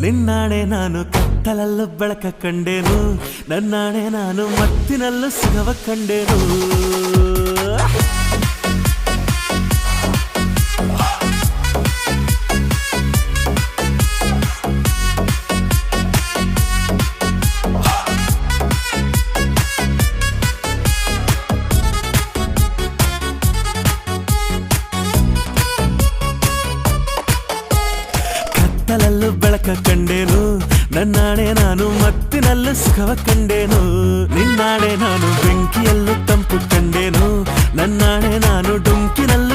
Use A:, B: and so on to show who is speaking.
A: ನಿನ್ನಾಣೆ ನಾನು ಕತ್ತಲಲ್ಲೂ ಬೆಳಕ ಕಂಡೇನು, ನನ್ನಾಣೆ ನಾನು ಮತ್ತಿನಲ್ಲೂ ಸುಖವ ಕಂಡೇನು. ಕತ್ತಲಲ್ಲೂ ಬೆಳಕ ಕಂಡೇನು, ನನ್ನಾಣೆ ನಾನು ಮತ್ತಿನಲ್ಲೂ ಸುಖವ ಕಂಡೇನು. ನಿನ್ನಾಣೆ ನಾನು ಬೆಂಕಿಯಲ್ಲೂ ತಂಪು ಕಂಡೇನು, ನನ್ನಾಣೆ ನಾನು ಡುಂಕಿನಲ್ಲೂ